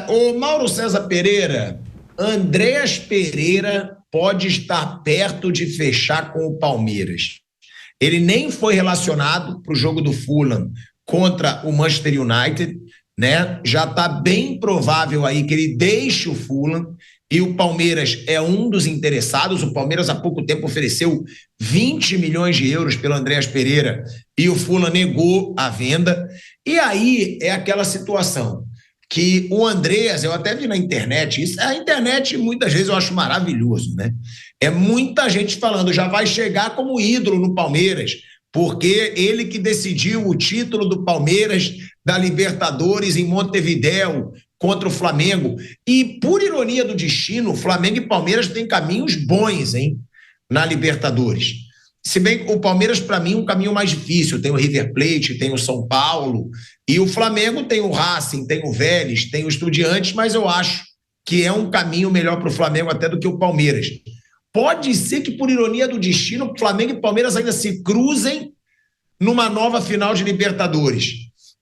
O Mauro César Pereira, Andreas Pereira pode estar perto de fechar com o Palmeiras. Ele nem foi relacionado para o jogo do Fulham contra o Manchester United, né? Já está bem provável aí que ele deixe o Fulham e o Palmeiras é um dos interessados. O Palmeiras há pouco tempo ofereceu 20 milhões de euros pelo Andreas Pereira e o Fulham negou a venda. E aí é aquela situação que o Andreas, eu até vi na internet, a internet muitas vezes eu acho maravilhoso, né? É muita gente falando, já vai chegar como ídolo no Palmeiras, porque ele que decidiu o título do Palmeiras da Libertadores em Montevidéu contra o Flamengo. E, por ironia do destino, Flamengo e Palmeiras têm caminhos bons, hein, na Libertadores. Se bem que o Palmeiras, para mim, é um caminho mais difícil. Tem o River Plate, tem o São Paulo, e o Flamengo tem o Racing, tem o Vélez, tem o Estudiantes, mas eu acho que é um caminho melhor para o Flamengo até do que o Palmeiras. Pode ser que, por ironia do destino, Flamengo e Palmeiras ainda se cruzem numa nova final de Libertadores.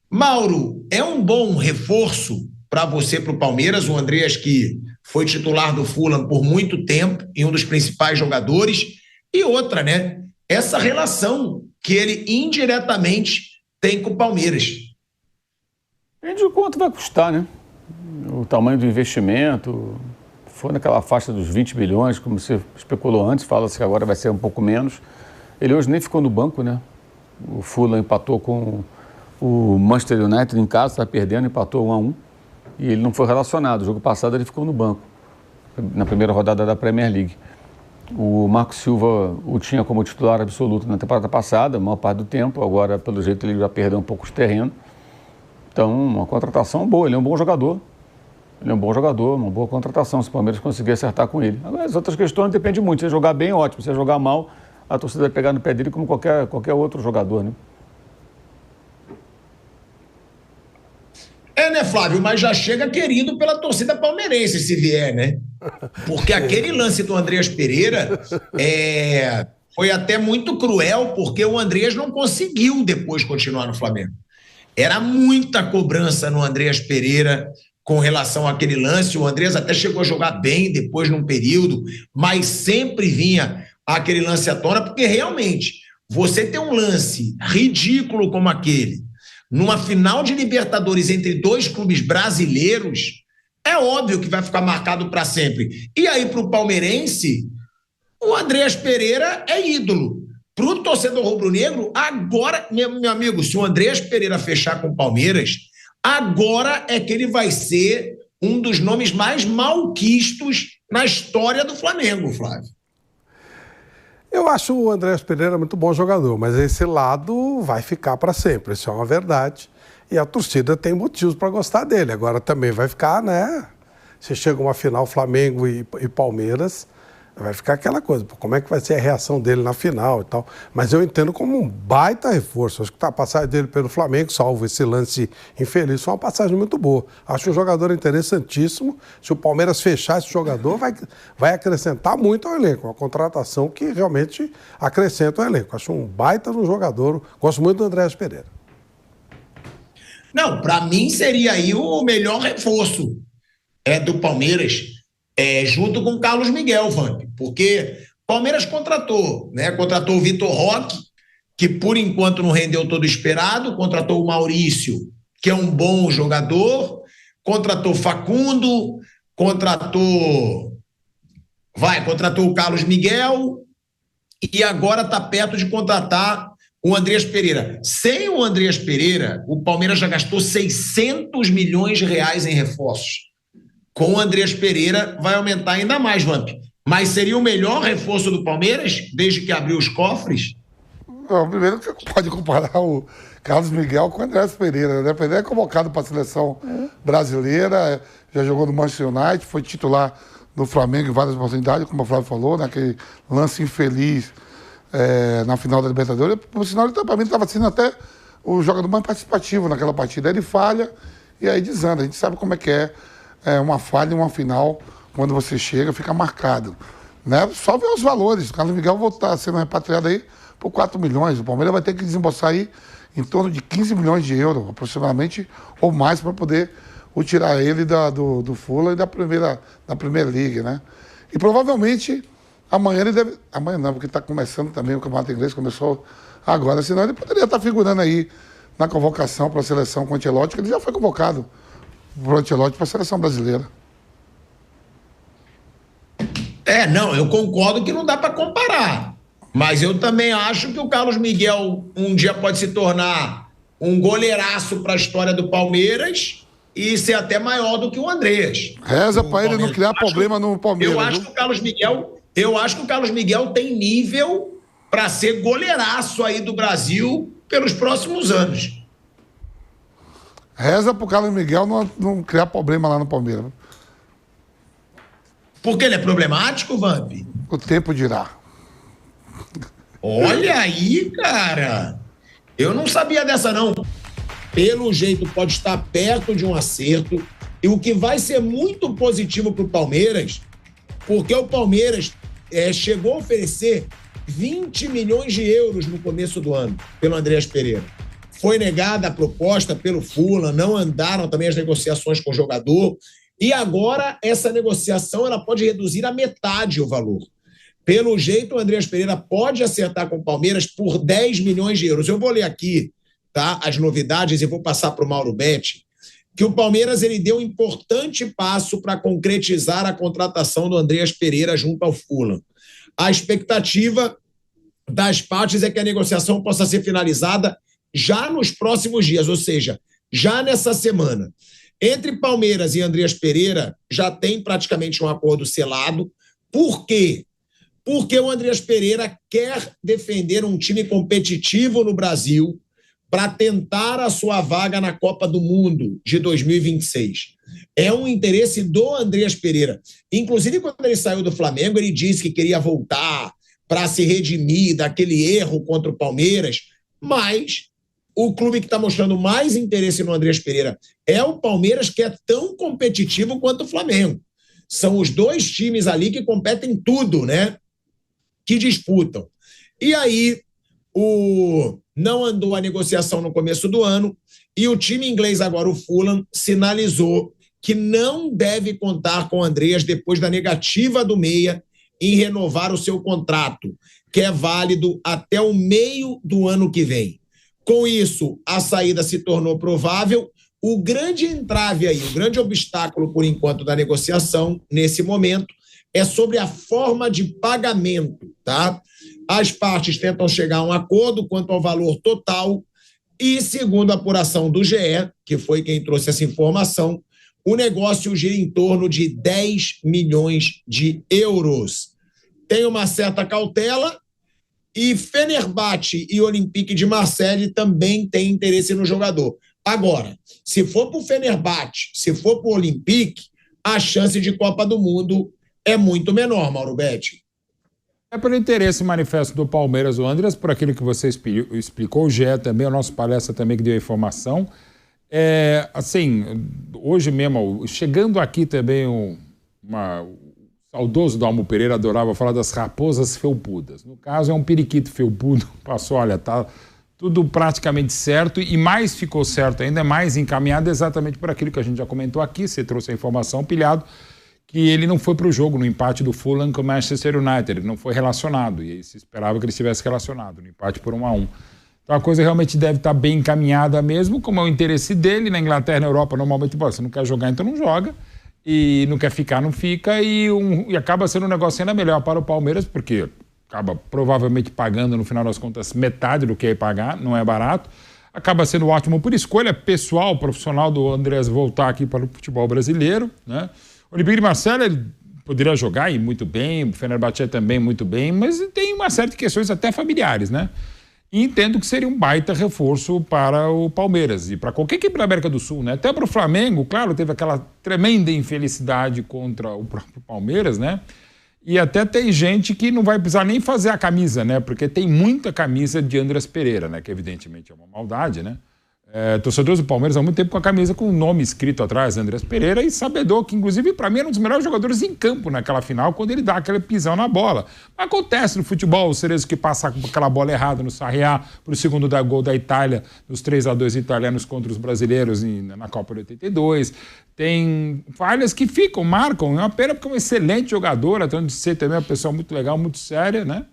Mauro, é um bom reforço para você, para o Palmeiras, o Andreas, que foi titular do Fulham por muito tempo e um dos principais jogadores, e outra, né? Essa relação que ele indiretamente tem com o Palmeiras. Depende de quanto vai custar, né? O tamanho do investimento, foi naquela faixa dos 20 bilhões, como você especulou antes, fala-se que agora vai ser um pouco menos. Ele hoje nem ficou no banco, né? O Fulham empatou com o Manchester United em casa, está perdendo, empatou 1-1, e ele não foi relacionado. O jogo passado ele ficou no banco, na primeira rodada da Premier League. O Marco Silva o tinha como titular absoluto na temporada passada, a maior parte do tempo, agora, pelo jeito, ele já perdeu um pouco de terreno. Então, uma contratação boa, ele é um bom jogador. Ele é um bom jogador, uma boa contratação, se o Palmeiras conseguir acertar com ele. Agora, as outras questões dependem muito. Se jogar bem, ótimo. Se jogar mal, a torcida vai pegar no pé dele como qualquer outro jogador, né? Né, Flávio? Mas já chega querido pela torcida palmeirense, se vier, né? Porque aquele lance do Andreas Pereira foi até muito cruel, porque o Andreas não conseguiu depois continuar no Flamengo. Era muita cobrança no Andreas Pereira com relação àquele lance. O Andreas até chegou a jogar bem depois num período, mas sempre vinha aquele lance à tona, porque realmente você tem um lance ridículo como aquele numa final de Libertadores entre dois clubes brasileiros, é óbvio que vai ficar marcado para sempre. E aí, para o palmeirense, o Andreas Pereira é ídolo. Para o torcedor rubro-negro, agora, meu amigo, se o Andreas Pereira fechar com o Palmeiras, agora é que ele vai ser um dos nomes mais malquistos na história do Flamengo, Flávio. Eu acho o Andreas Pereira muito bom jogador, mas esse lado vai ficar para sempre, isso é uma verdade. E a torcida tem motivos para gostar dele. Agora também vai ficar, né? Se chega uma final Flamengo e Palmeiras, vai ficar aquela coisa, como é que vai ser a reação dele na final e tal. Mas eu entendo como um baita reforço. Acho que a passagem dele pelo Flamengo, salvo esse lance infeliz, foi uma passagem muito boa. Acho um jogador interessantíssimo. Se o Palmeiras fechar esse jogador, vai acrescentar muito ao elenco. Uma contratação que realmente acrescenta ao elenco. Acho um baita no jogador. Gosto muito do Andreas Pereira. Não, para mim seria aí o melhor reforço do Palmeiras, junto com o Carlos Miguel, Vamp, porque o Palmeiras contratou, né? Contratou o Vitor Roque, que por enquanto não rendeu todo o esperado, contratou o Maurício, que é um bom jogador, contratou Facundo, contratou o Carlos Miguel e agora está perto de contratar o Andreas Pereira. Sem o Andreas Pereira, o Palmeiras já gastou 600 milhões de reais em reforços. Com o Andreas Pereira vai aumentar ainda mais, Vamp. Mas seria o melhor reforço do Palmeiras desde que abriu os cofres? Não, primeiro você pode comparar o Carlos Miguel com o Andreas Pereira. O Andreas Pereira é convocado para a seleção brasileira, já jogou no Manchester United, foi titular no Flamengo em várias oportunidades, como o Flávio falou, naquele lance infeliz na final da Libertadores. Por sinal, ele para mim estava sendo até o jogador mais participativo naquela partida. Ele falha e aí desanda. A gente sabe como é que é uma falha em uma final, quando você chega, fica marcado. Né? Só ver os valores. O Carlos Miguel vai estar sendo repatriado aí por 4 milhões. O Palmeiras vai ter que desembolsar aí em torno de 15 milhões de euros, aproximadamente, ou mais, para poder por tirar ele do Fulham e da Premier League, né? E provavelmente amanhã ele deve... Amanhã não, porque está começando também o Campeonato Inglês, começou agora, senão ele poderia estar figurando aí na convocação para a seleção com o Ancelotti, que ele já foi convocado para o Ancelotti para a seleção brasileira. Não, eu concordo que não dá para comparar. Mas eu também acho que o Carlos Miguel um dia pode se tornar um goleiraço para a história do Palmeiras e ser até maior do que o Andreas. Reza para ele não criar problema no Palmeiras. Eu acho que o Carlos Miguel tem nível para ser goleiraço aí do Brasil pelos próximos anos. Reza pro Carlos Miguel não criar problema lá no Palmeiras. Porque ele é problemático, Vamp? O tempo dirá. Olha aí, cara. Eu não sabia dessa, não. Pelo jeito, pode estar perto de um acerto. E o que vai ser muito positivo para o Palmeiras, porque o Palmeiras chegou a oferecer 20 milhões de euros no começo do ano pelo Andreas Pereira. Foi negada a proposta pelo Fulham, não andaram também as negociações com o jogador. E agora essa negociação ela pode reduzir a metade o valor. Pelo jeito, o Andreas Pereira pode acertar com o Palmeiras por 10 milhões de euros. Eu vou ler aqui, tá, as novidades e vou passar para o Mauro Betti, que o Palmeiras ele deu um importante passo para concretizar a contratação do Andreas Pereira junto ao Fulham. A expectativa das partes é que a negociação possa ser finalizada já nos próximos dias, ou seja, já nessa semana. Entre Palmeiras e Andreas Pereira já tem praticamente um acordo selado. Por quê? Porque o Andreas Pereira quer defender um time competitivo no Brasil para tentar a sua vaga na Copa do Mundo de 2026. É um interesse do Andreas Pereira. Inclusive, quando ele saiu do Flamengo, ele disse que queria voltar para se redimir daquele erro contra o Palmeiras, mas o clube que está mostrando mais interesse no Andreas Pereira é o Palmeiras, que é tão competitivo quanto o Flamengo. São os dois times ali que competem tudo, né? Que disputam. E aí, não andou a negociação no começo do ano e o time inglês agora, o Fulham, sinalizou que não deve contar com o Andreas depois da negativa do meia em renovar o seu contrato, que é válido até o meio do ano que vem. Com isso, a saída se tornou provável. O grande entrave aí, o grande obstáculo, por enquanto, da negociação, nesse momento, é sobre a forma de pagamento, tá? As partes tentam chegar a um acordo quanto ao valor total e, segundo a apuração do GE, que foi quem trouxe essa informação, o negócio gira em torno de 10 milhões de euros. Tem uma certa cautela e Fenerbahçe e Olympique de Marseille também têm interesse no jogador. Agora, se for para o Fenerbahçe, se for para o Olympique, a chance de Copa do Mundo é muito menor, Mauro Betti. É pelo interesse manifesto do Palmeiras, o Andreas, por aquilo que você explicou, o GE também, o nosso palestra também que deu a informação. Assim, hoje mesmo, chegando aqui também o saudoso Dalmo Pereira adorava falar das raposas felpudas. No caso, é um periquito felpudo, passou, olha, tá tudo praticamente certo e mais ficou certo ainda, mais encaminhado exatamente por aquilo que a gente já comentou aqui, você trouxe a informação, Pilhado, que ele não foi para o jogo no empate do Fulham com o Manchester United, ele não foi relacionado, e aí se esperava que ele estivesse relacionado, no empate por 1-1. Então a coisa realmente deve estar bem encaminhada mesmo, como é o interesse dele. Na Inglaterra e na Europa, normalmente, você não quer jogar, então não joga, e não quer ficar, não fica, e acaba sendo um negócio ainda melhor para o Palmeiras, porque acaba provavelmente pagando, no final das contas, metade do que ia pagar, não é barato. Acaba sendo ótimo por escolha pessoal, profissional do Andreas voltar aqui para o futebol brasileiro, né? O Olympique de Marseille ele poderia jogar e muito bem, o Fenerbahçe também muito bem, mas tem uma série de questões até familiares, né? E entendo que seria um baita reforço para o Palmeiras e para qualquer equipe da América do Sul, né? Até para o Flamengo, claro, teve aquela tremenda infelicidade contra o próprio Palmeiras, né? E até tem gente que não vai precisar nem fazer a camisa, né? Porque tem muita camisa de Andreas Pereira, né? Que evidentemente é uma maldade, né? torcedores do Palmeiras há muito tempo com a camisa com o nome escrito atrás, Andrés Pereira, e sabedor que, inclusive, para mim, era um dos melhores jogadores em campo naquela final, quando ele dá aquele pisão na bola. Acontece no futebol, o Cerezo que passa com aquela bola errada no Sarriá, pro segundo gol da Itália, nos 3-2 italianos contra os brasileiros na Copa de 82. Tem falhas que marcam. É uma pena porque é um excelente jogador, até de ser também uma pessoa muito legal, muito séria, né?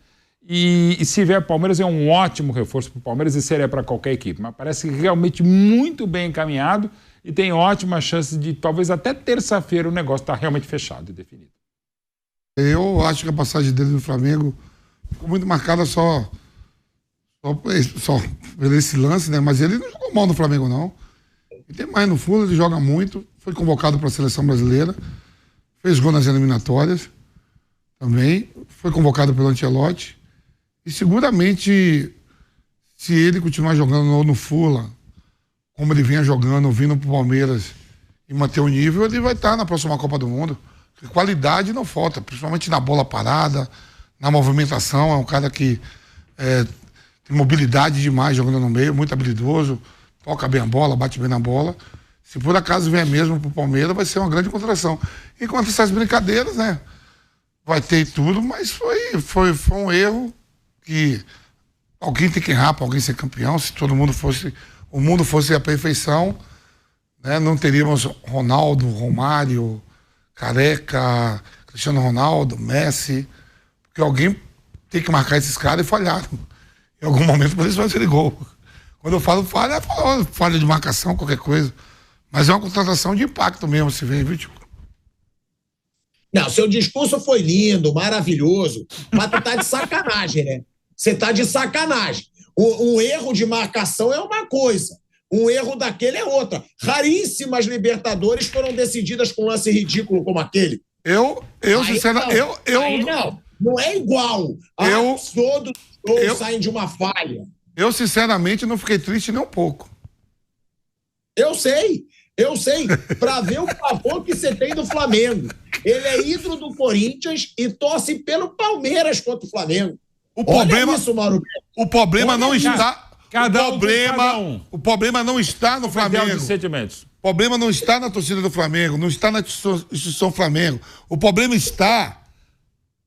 E se vier Palmeiras, é um ótimo reforço para o Palmeiras e seria para qualquer equipe. Mas parece realmente muito bem encaminhado e tem ótima chance de, talvez até terça-feira, o negócio estar realmente fechado e definido. Eu acho que a passagem dele no Flamengo ficou muito marcada só por esse lance, né? Mas ele não jogou mal no Flamengo, não. E tem mais no fundo, ele joga muito. Foi convocado para a seleção brasileira. Fez gol nas eliminatórias também. Foi convocado pelo Ancelotti. E seguramente, se ele continuar jogando no Fulham, como ele vinha jogando, vindo pro Palmeiras e manter o nível, ele vai estar na próxima Copa do Mundo. Porque qualidade não falta, principalmente na bola parada, na movimentação. É um cara que tem mobilidade demais jogando no meio, muito habilidoso, toca bem a bola, bate bem na bola. Se por acaso vier mesmo pro Palmeiras, vai ser uma grande contratação. Enquanto essas brincadeiras, né? Vai ter tudo, mas foi um erro que alguém tem que errar para alguém ser campeão. Se todo mundo o mundo fosse a perfeição, né, não teríamos Ronaldo, Romário, Careca, Cristiano Ronaldo, Messi, porque alguém tem que marcar esses caras e falharam. Em algum momento eles fazem gol. Quando eu falo falha, é falha de marcação, qualquer coisa. Mas é uma contratação de impacto mesmo, se vê, viu, Tico? Não, seu discurso foi lindo, maravilhoso, mas tu tá de sacanagem, né? Você tá de sacanagem. Um erro de marcação é uma coisa, um erro daquele é outra. Raríssimas Libertadores foram decididas com um lance ridículo como aquele. Sinceramente, não é igual. Todos os gols saem de uma falha. Eu, sinceramente, não fiquei triste nem um pouco. Eu sei, para ver o favor que você tem do Flamengo. Ele é ídolo do Corinthians e torce pelo Palmeiras contra o Flamengo. O problema não está. O problema não está no Flamengo. O problema não está na torcida do Flamengo, não está na instituição Flamengo. O problema está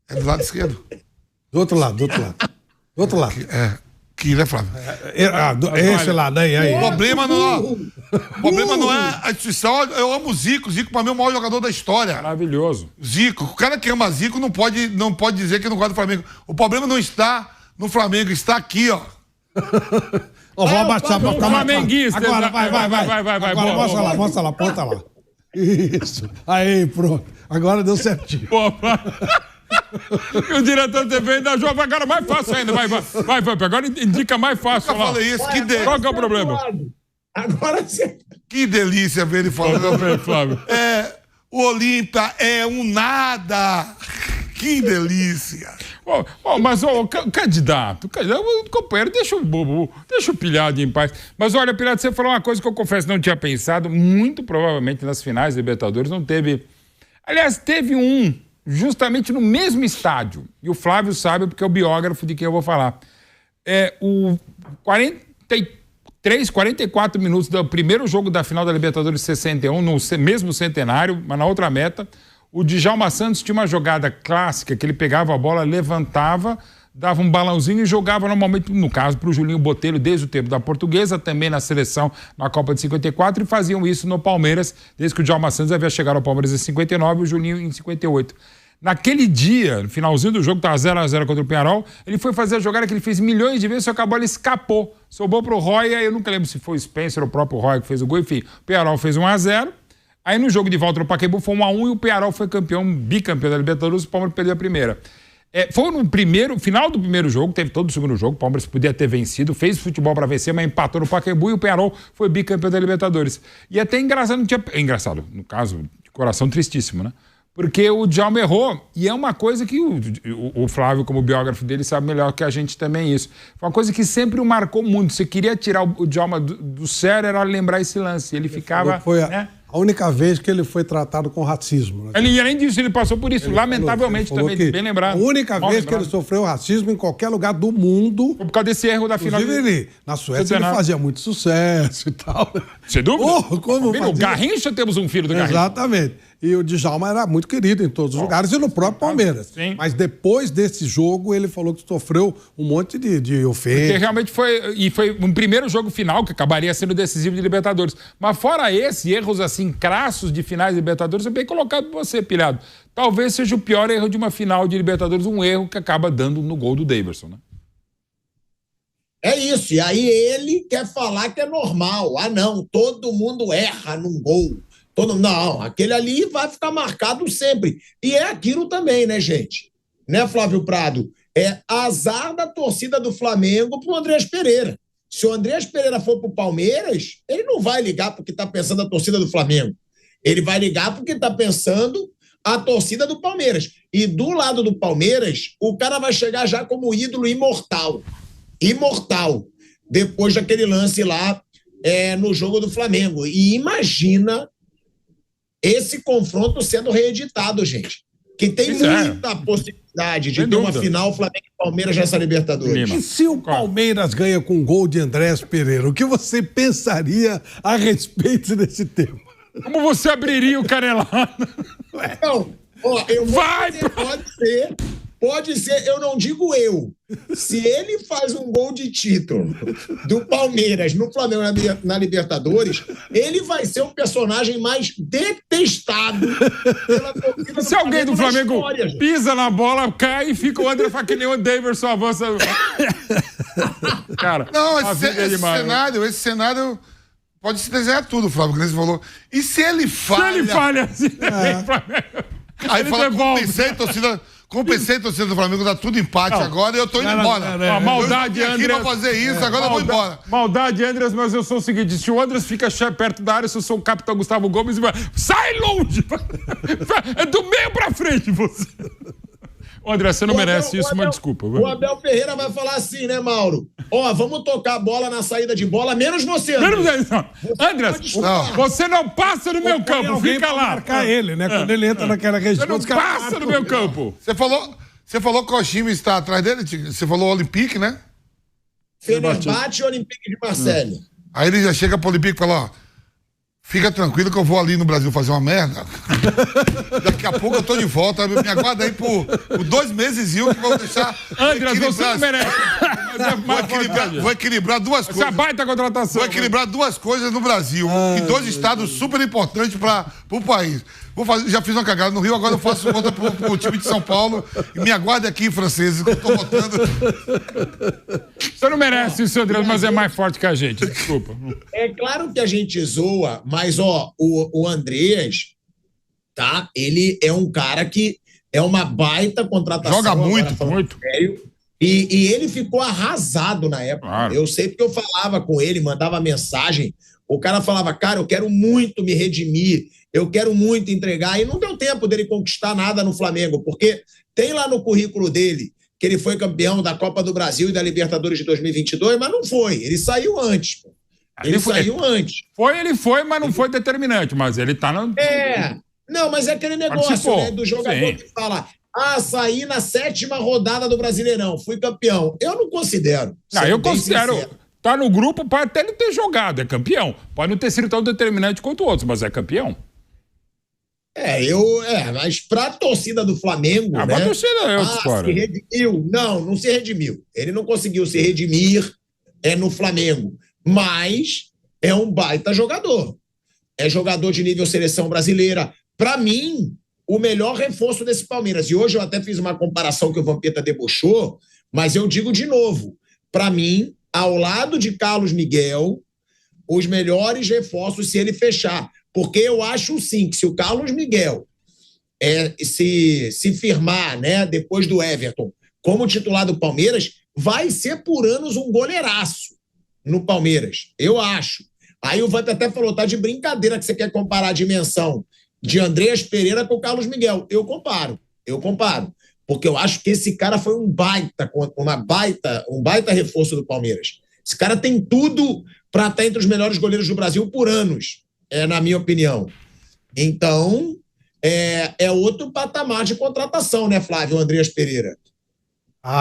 do lado esquerdo. Do outro lado. Que, né, Flávio? Esse lado aí. O problema não é a instituição. Eu amo o Zico. Zico, pra mim, é o maior jogador da história. Maravilhoso. Zico. O cara que ama Zico não pode dizer que não gosta do Flamengo. O problema não está no Flamengo, está aqui, ó. Vamos abaixar pra ficar flamenguista. Agora, vai. Agora, mostra lá, ponta lá. Isso. Aí, pronto. Agora deu certinho. E o diretor de TV ainda joga agora mais fácil ainda. Vai. Agora indica mais fácil. Eu falei isso, que delícia. Qual que é o problema? Agora você... Que delícia ver ele falando. Flávio. O Olímpia é um nada. Que delícia. Mas candidato, companheiro, deixa o Pilhado em paz. Mas olha, Pilhado, você falou uma coisa que eu confesso não tinha pensado. Muito provavelmente nas finais da Libertadores não teve. Aliás, teve um justamente no mesmo estádio. E o Flávio sabe, porque é o biógrafo de quem eu vou falar. O 44 minutos do primeiro jogo da final da Libertadores 61, no mesmo centenário, mas na outra meta, o Djalma Santos tinha uma jogada clássica que ele pegava a bola, levantava, dava um balãozinho e jogava normalmente, no caso, para o Julinho Botelho, desde o tempo da Portuguesa, também na seleção na Copa de 54, e faziam isso no Palmeiras, desde que o Djalma Santos havia chegado ao Palmeiras em 59 e o Julinho em 58. Naquele dia, no finalzinho do jogo, estava 0-0 contra o Peñarol, ele foi fazer a jogada que ele fez milhões de vezes, só que a bola escapou. Sobrou para o Roya, eu nunca lembro se foi o Spencer ou o próprio Roya que fez o gol, enfim, o Peñarol fez 1-0. Aí no jogo de volta no Pacaembu foi 1-1 e o Peñarol foi bicampeão da Libertadores, o Palmeiras perdeu a primeira. Foi no final do primeiro jogo, teve todo o segundo jogo, o Palmeiras podia ter vencido, fez futebol para vencer, mas empatou no Pacaembu e o Peñarol foi bicampeão da Libertadores. E até engraçado, engraçado, no caso, de coração tristíssimo, né? Porque o Djalma errou, e é uma coisa que o Flávio, como biógrafo dele, sabe melhor que a gente também isso. Foi uma coisa que sempre o marcou muito. Você queria tirar o Djalma do sério, era lembrar esse lance. Ele ficava... Foi a única vez que ele foi tratado com racismo. Né? E além disso, ele passou por isso, Ele lamentavelmente falou também, bem lembrado. A única Mal vez que lembrado. ele sofreu racismo em qualquer lugar do mundo. Por causa desse erro da final. Inclusive, na Suécia ele fazia muito sucesso e tal. Sem dúvida. Como o Garrincha, temos um filho do Garrincha. Exatamente. E o Djalma era muito querido em todos os lugares e no próprio Palmeiras. Sim. Mas depois desse jogo, ele falou que sofreu um monte de ofensas. Porque realmente foi um primeiro jogo final que acabaria sendo decisivo de Libertadores. Mas fora esse, erros assim crassos de finais de Libertadores, é bem colocado por você, Pilhado. Talvez seja o pior erro de uma final de Libertadores, um erro que acaba dando no gol do Daverson, né? É isso. E aí ele quer falar que é normal. Ah, não, todo mundo erra num gol. Não, aquele ali vai ficar marcado sempre. E é aquilo também, né, gente? Né, Flávio Prado? É azar da torcida do Flamengo pro Andrés Pereira. Se o Andrés Pereira for pro Palmeiras, ele não vai ligar porque tá pensando a torcida do Flamengo. Ele vai ligar porque tá pensando a torcida do Palmeiras. E do lado do Palmeiras, o cara vai chegar já como ídolo imortal. Imortal. Depois daquele lance lá no jogo do Flamengo. E imagina esse confronto sendo reeditado, gente. Que tem muita possibilidade de ter uma final Flamengo e Palmeiras nessa Libertadores. E se o Palmeiras ganha com um gol de Andrés Pereira, o que você pensaria a respeito desse tema? Como você abriria o Canelado? Não, ó, pode ser, eu não digo eu. Se ele faz um gol de título do Palmeiras no Flamengo na Libertadores, ele vai ser o personagem mais detestado pela torcida. Se alguém do Flamengo pisa na bola, cai e fica o André que nem o Daverson avança. Cara, não, esse cenário pode se desenhar tudo, Flávio, que você falou. E se ele falha? Se ele falha assim, aí fala, compensei a torcida do Flamengo, dá tudo empate agora e eu tô indo embora. A maldade, Andrés. Eu vim aqui pra fazer isso, agora eu vou embora. Maldade, Andrés, mas eu sou o seguinte, se o Andrés fica perto da área, se eu sou o capitão Gustavo Gomes, sai longe! É do meio pra frente, você. André, você não merece isso, mas desculpa. O Abel Ferreira vai falar assim, né, Mauro? Ó, vamos tocar a bola na saída de bola, menos você, André. André, você não passa no meu campo, fica lá. Marcar ele, né? Quando ele entra naquela região. Você não passa no meu campo. Você falou que o time está atrás dele? Você falou Olympique, né? Fenerbahçe e Olympique de Marselha. Aí ele já chega pro Olympique e fala, ó, fica tranquilo que eu vou ali no Brasil fazer uma merda. Daqui a pouco eu tô de volta. Me aguarda aí por 2 meses que vou deixar. André, você não merece. Vou equilibrar duas coisas. Essa baita contratação. Vou equilibrar 2 coisas no Brasil. Em 2 estados super importantes pro país. Já fiz uma cagada no Rio, agora eu faço outra pro time de São Paulo. E me aguarde aqui, franceses, que eu tô votando. Você não merece isso, André, mas é mais forte que a gente. Desculpa. É claro que a gente zoa, mas, ó, o Andrés, tá? Ele é um cara que é uma baita contratação. Joga muito. Sério, e ele ficou arrasado na época. Claro. Eu sei porque eu falava com ele, mandava mensagem. O cara falava, cara, eu quero muito me redimir, eu quero muito entregar. E não deu tempo dele conquistar nada no Flamengo, porque tem lá no currículo dele que ele foi campeão da Copa do Brasil e da Libertadores de 2022, mas não foi. Ele saiu antes, pô. Ele saiu antes. Ele foi, mas não foi determinante. Mas ele tá no... Não, mas é aquele negócio, né, do jogador que fala, saí na 7ª rodada do Brasileirão, fui campeão. Eu não considero. Não, eu considero. Sincero. Tá no grupo, pode até não ter jogado, é campeão. Pode não ter sido tão determinante quanto outros, mas é campeão. Mas pra torcida do Flamengo, né? Pra torcida é outra história. Se redimiu. Não se redimiu. Ele não conseguiu se redimir no Flamengo. Mas é um baita jogador. É jogador de nível seleção brasileira. Pra mim, o melhor reforço desse Palmeiras. E hoje eu até fiz uma comparação que o Vampeta debochou, mas eu digo de novo. Pra mim, ao lado de Carlos Miguel, os melhores reforços se ele fechar. Porque eu acho, sim, que se o Carlos Miguel se firmar, né, depois do Everton, como titular do Palmeiras, vai ser por anos um goleiraço no Palmeiras. Eu acho. Aí o Vamp até falou, tá de brincadeira que você quer comparar a dimensão de Andrés Pereira com o Carlos Miguel. Eu comparo. Porque eu acho que esse cara foi um baita reforço do Palmeiras. Esse cara tem tudo para estar entre os melhores goleiros do Brasil por anos. na minha opinião. Então, é outro patamar de contratação, né, Flávio Andreas Pereira?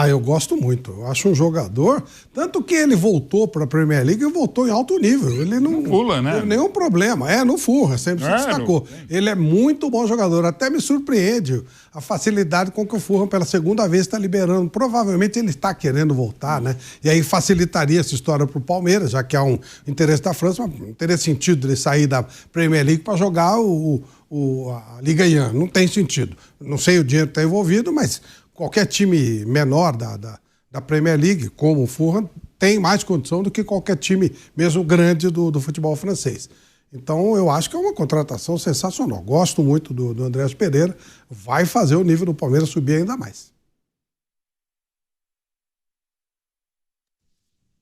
Eu gosto muito. Eu acho um jogador. Tanto que ele voltou para a Premier League e voltou em alto nível. Ele não pula, né? Teve nenhum problema. Não furra, sempre se destacou. Ele é muito bom jogador. Até me surpreende a facilidade com que o Fulham, pela segunda vez, está liberando. Provavelmente ele está querendo voltar, né? E aí facilitaria essa história para o Palmeiras, já que há um interesse da França, mas não teria sentido ele sair da Premier League para jogar a Liga 1. Não tem sentido. Não sei o dinheiro que está envolvido, mas qualquer time menor da Premier League, como o Fulham, tem mais condição do que qualquer time, mesmo grande, do futebol francês. Então, eu acho que é uma contratação sensacional. Gosto muito do Andreas Pereira. Vai fazer o nível do Palmeiras subir ainda mais.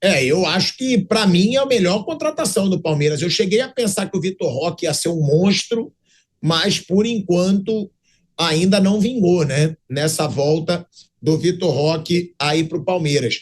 Eu acho que, para mim, é a melhor contratação do Palmeiras. Eu cheguei a pensar que o Vitor Roque ia ser um monstro, mas, por enquanto, ainda não vingou, né? Nessa volta do Vitor Roque aí para o Palmeiras.